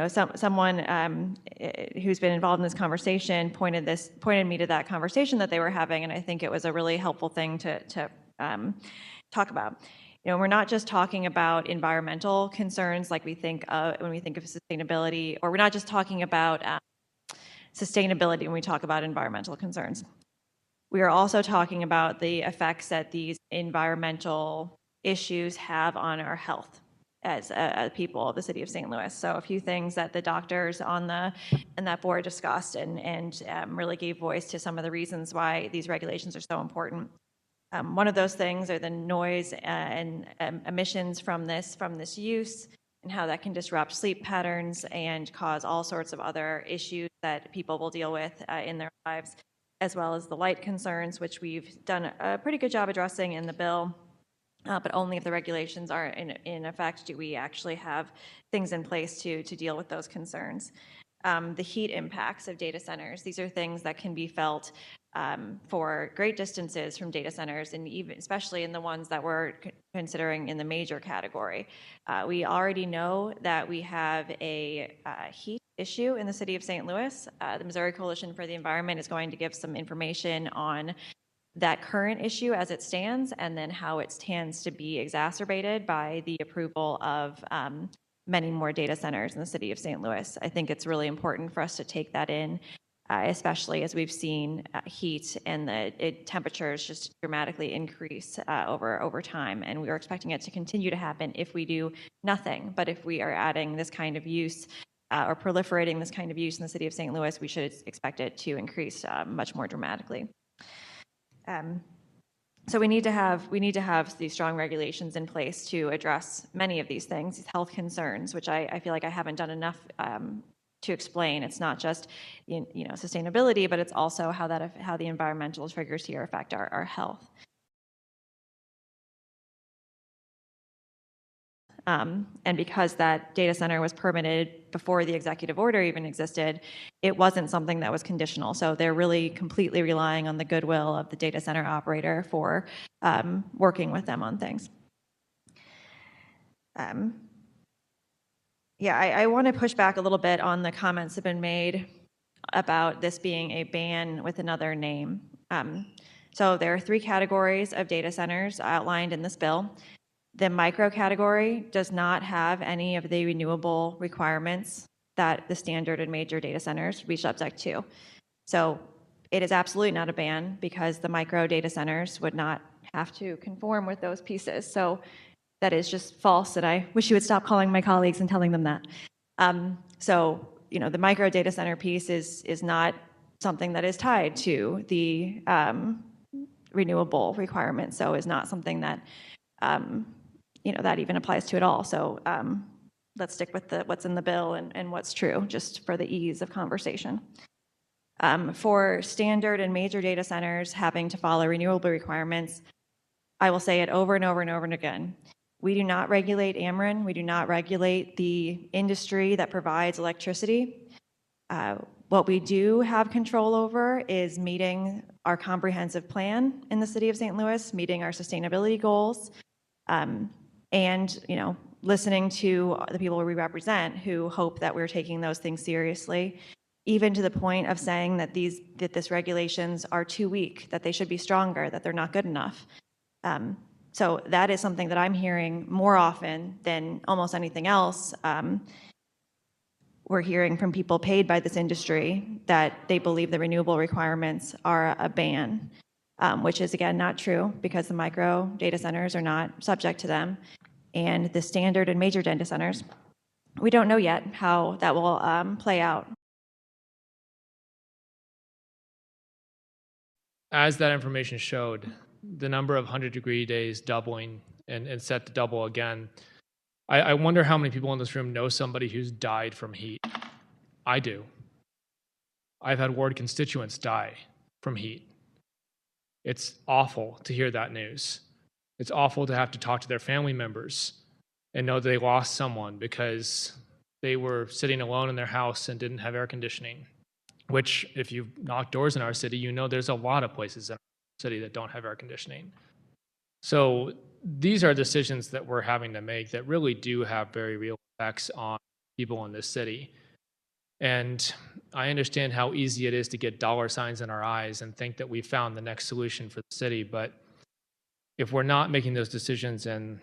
someone who's been involved in this conversation pointed me to that conversation that they were having, and I think it was a really helpful thing to talk about. We're not just talking about environmental concerns like we think of when we think of sustainability, or we're not just talking about sustainability when we talk about environmental concerns. We are also talking about the effects that these environmental issues have on our health as people of the city of St. Louis. So a few things that the doctors on that board discussed and really gave voice to some of the reasons why these regulations are so important. One of those things are the noise and emissions from this use, and how that can disrupt sleep patterns and cause all sorts of other issues that people will deal with in their lives, as well as the light concerns, which we've done a pretty good job addressing in the bill. But only if the regulations are in effect do we actually have things in place to deal with those concerns. The heat impacts of data centers. These are things that can be felt for great distances from data centers, and even especially in the ones that we're considering in the major category. We already know that we have a heat issue in the city of St. Louis. The Missouri Coalition for the Environment is going to give some information on that current issue as it stands, and then how it stands to be exacerbated by the approval of many more data centers in the city of St. Louis. I think it's really important for us to take that in, especially as we've seen heat and the temperatures just dramatically increase over time, and we are expecting it to continue to happen if we do nothing. But if we are adding this kind of use or proliferating this kind of use in the city of St. Louis, we should expect it to increase much more dramatically. So we need to have these strong regulations in place to address many of these things, these health concerns, which I feel like I haven't done enough to explain. It's not just sustainability, but it's also how the environmental triggers here affect our health. And because that data center was permitted before the executive order even existed, it wasn't something that was conditional. So they're really completely relying on the goodwill of the data center operator for working with them on things. I want to push back a little bit on the comments that have been made about this being a ban with another name. So there are 3 categories of data centers outlined in this bill. The micro category does not have any of the renewable requirements that the standard and major data centers would be subject to. So it is absolutely not a ban, because the micro data centers would not have to conform with those pieces. So that is just false, and I wish you would stop calling my colleagues and telling them that. The micro data center piece is not something that is tied to the renewable requirements, so is not something that that even applies to it all. So let's stick with what's in the bill and what's true, just for the ease of conversation. For standard and major data centers having to follow renewable requirements, I will say it over and over and over and again. We do not regulate Ameren. We do not regulate the industry that provides electricity. What we do have control over is meeting our comprehensive plan in the city of St. Louis, meeting our sustainability goals, and listening to the people we represent who hope that we're taking those things seriously, even to the point of saying that these regulations are too weak, that they should be stronger, that they're not good enough. So that is something that I'm hearing more often than almost anything else. We're hearing from people paid by this industry that they believe the renewable requirements are a ban, which is, again, not true, because the micro data centers are not subject to them. And the standard and major data centers, we don't know yet how that will play out. As that information showed, the number of 100-degree days doubling and set to double again, I wonder how many people in this room know somebody who's died from heat. I do. I've had ward constituents die from heat. It's awful to hear that news. It's awful to have to talk to their family members and know that they lost someone because they were sitting alone in their house and didn't have air conditioning, which, if you've knocked doors in our city, you know there's a lot of places in our city that don't have air conditioning. So these are decisions that we're having to make that really do have very real effects on people in this city. And I understand how easy it is to get dollar signs in our eyes and think that we found the next solution for the city. But if we're not making those decisions and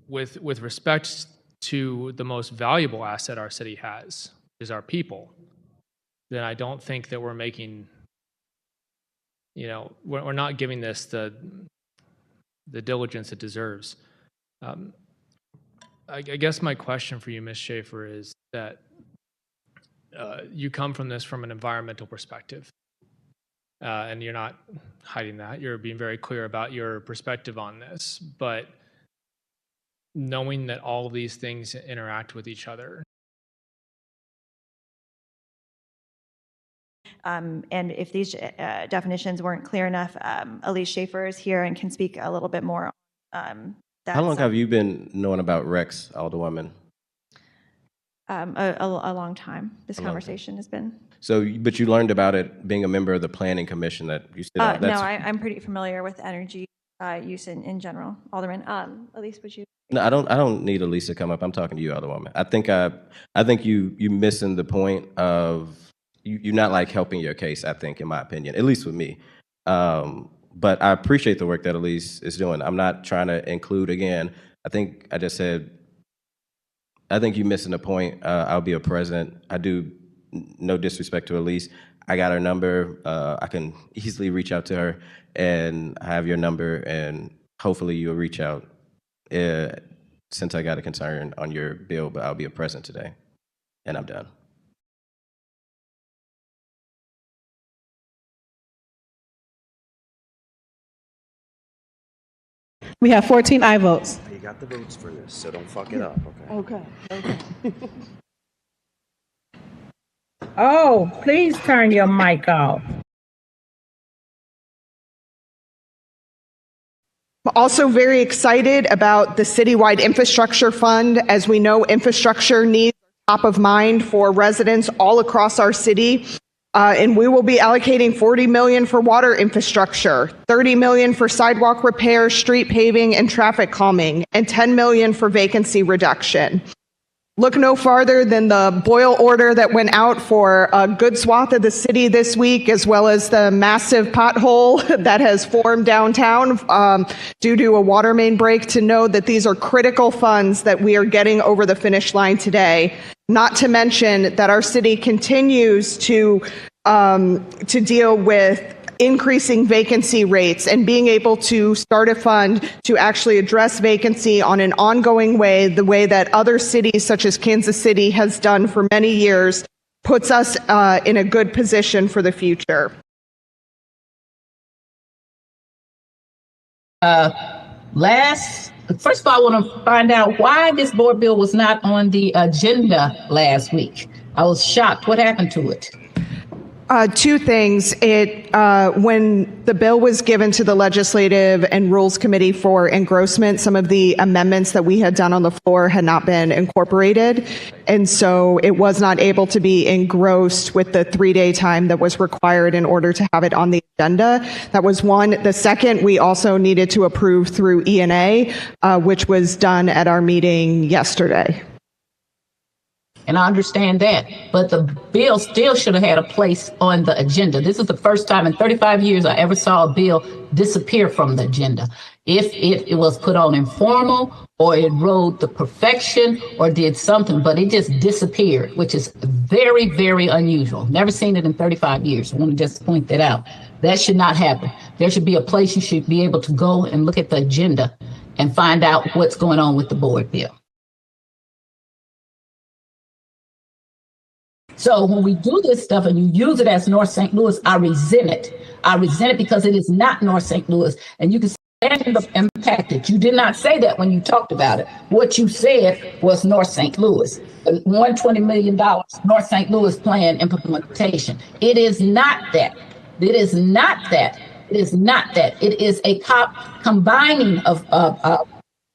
with respect to the most valuable asset our city has, is our people, then I don't think that we're making, we're not giving this the diligence it deserves. I guess my question for you, Ms. Schaefer, is that you come from this from an environmental perspective, and you're not hiding that. You're being very clear about your perspective on this, but knowing that all of these things interact with each other. And if these definitions weren't clear enough, Elise Schaefer is here and can speak a little bit more. How long have you been knowing about Rex, Alderwoman? A long time. This conversation has been. So, but you learned about it being a member of the Planning Commission that you sit on. No, I'm pretty familiar with energy use in general. Alderman, Elise, would you? No, I don't need Elise to come up. I'm talking to you, Alderwoman. I think you missing the point of you're not like helping your case. I think, in my opinion, at least with me. But I appreciate the work that Elise is doing. I'm not trying to include again. I think I just said. I think you're missing the point. I'll be a president. I do. No disrespect to Elise. I got her number. I can easily reach out to her, and I have your number, and hopefully you'll reach out. Since I got a concern on your bill, but I'll be a president today, and I'm done. We have 14 aye votes. You got the votes for this, so don't fuck it up, okay? Okay. Oh, please turn your mic off. I'm also very excited about the citywide infrastructure fund. As we know, infrastructure needs are top of mind for residents all across our city. And we will be allocating $40 million for water infrastructure, $30 million for sidewalk repair, street paving, and traffic calming, and $10 million for vacancy reduction. Look no farther than the boil order that went out for a good swath of the city this week, as well as the massive pothole that has formed downtown due to a water main break, to know that these are critical funds that we are getting over the finish line today. Not to mention that our city continues to deal with increasing vacancy rates and being able to start a fund to actually address vacancy on an ongoing way, the way that other cities such as Kansas City has done for many years, puts us in a good position for the future. First of all, I want to find out why this board bill was not on the agenda last week. I was shocked. What happened to it? Two things. When the bill was given to the Legislative and Rules Committee for engrossment, some of the amendments that we had done on the floor had not been incorporated. And so it was not able to be engrossed with the 3-day time that was required in order to have it on the agenda. That was one. The second, we also needed to approve through E&A, which was done at our meeting yesterday. And I understand that, but the bill still should have had a place on the agenda. This is the first time in 35 years I ever saw a bill disappear from the agenda. If it was put on informal, or it rode the perfection, or did something, but it just disappeared, which is very, very unusual. Never seen it in 35 years. I want to just point that out. That should not happen. There should be a place you should be able to go and look at the agenda and find out what's going on with the board bill. So when we do this stuff and you use it as North St. Louis, I resent it. I resent it because it is not North St. Louis. And you can stand up and impact it. You did not say that when you talked about it. What you said was North St. Louis. $120 million North St. Louis plan implementation. It is not that. It is not that. It is not that. It is a combining of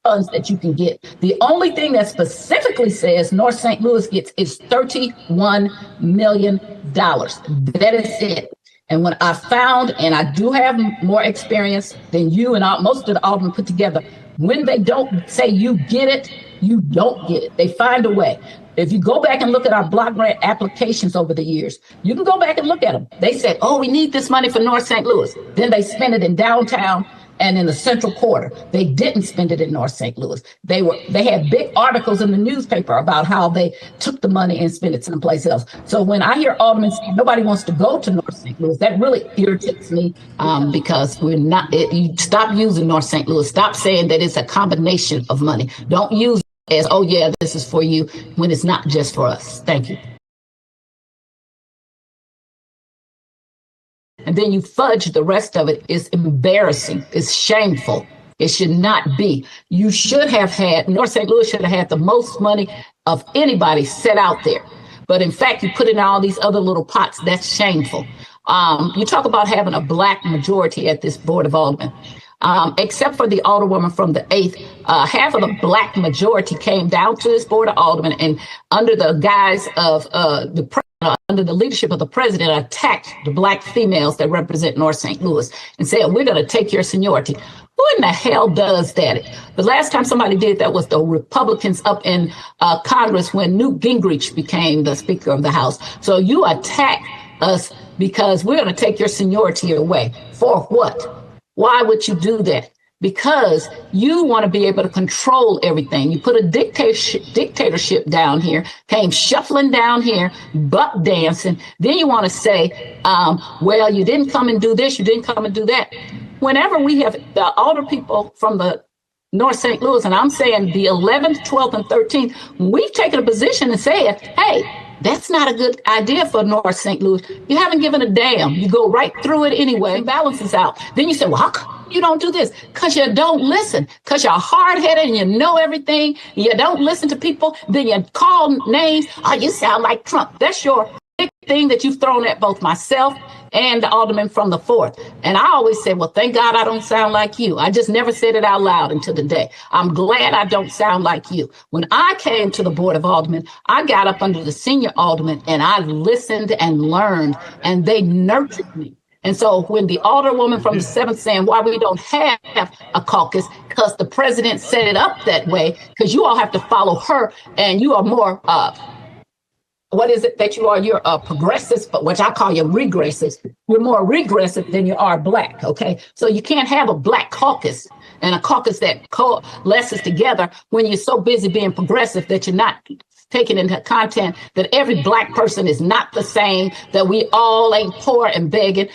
funds that you can get. The only thing that specifically says North St. Louis gets is $31 million. That is it. And when I found, and I do have more experience than you and most of the aldermen put together, when they don't say you get it, you don't get it. They find a way. If you go back and look at our block grant applications over the years, you can go back and look at them. They said, oh, we need this money for North St. Louis. Then they spent it in downtown and in the central quarter. They didn't spend it in North St. Louis. They had big articles in the newspaper about how they took the money and spent it someplace else. So when I hear aldermen say nobody wants to go to North St. Louis, that really irritates me because you stop using North St. Louis. Stop saying that it's a combination of money. Don't use as, oh yeah, this is for you, when it's not just for us. Thank you. And then you fudge the rest of it. It's embarrassing. It's shameful. It should not be. You should have had, North St. Louis should have had the most money of anybody set out there. But in fact, you put in all these other little pots. That's shameful. You talk about having a black majority at this Board of Aldermen. Except for the alderwoman from the 8th, half of the black majority came down to this Board of Aldermen and under the guise of under the leadership of the president, attacked the black females that represent North St. Louis and said, we're going to take your seniority. Who in the hell does that? The last time somebody did that was the Republicans up in Congress when Newt Gingrich became the Speaker of the House. So you attack us because we're going to take your seniority away. For what? Why would you do that? Because you want to be able to control everything. You put a dictatorship down here, came shuffling down here, buck dancing. Then you want to say, well, you didn't come and do this, you didn't come and do that. Whenever we have the alder people from the North St. Louis, and I'm saying the 11th, 12th, and 13th, we've taken a position and said, hey, that's not a good idea for North St. Louis. You haven't given a damn. You go right through it anyway. Balances out. Then you say, well, how come you don't do this? Because you don't listen. Because you're hard-headed and you know everything. You don't listen to people. Then you call names. Oh, you sound like Trump. That's your big thing that you've thrown at both myself and the alderman from the 4th. And I always say, well, thank God I don't sound like you. I just never said it out loud until today. I'm glad I don't sound like you. When I came to the Board of Aldermen, I got up under the senior alderman and I listened and learned, and they nurtured me. And so when the alderwoman from the 7th saying why we don't have a caucus, because the president set it up that way, because you all have to follow her and you are more what is it that you are? You're a progressive, but which I call you regressive. You're more regressive than you are black. OK, so you can't have a black caucus and a caucus that coalesces together when you're so busy being progressive that you're not taking into content that every black person is not the same, that we all ain't poor and begging.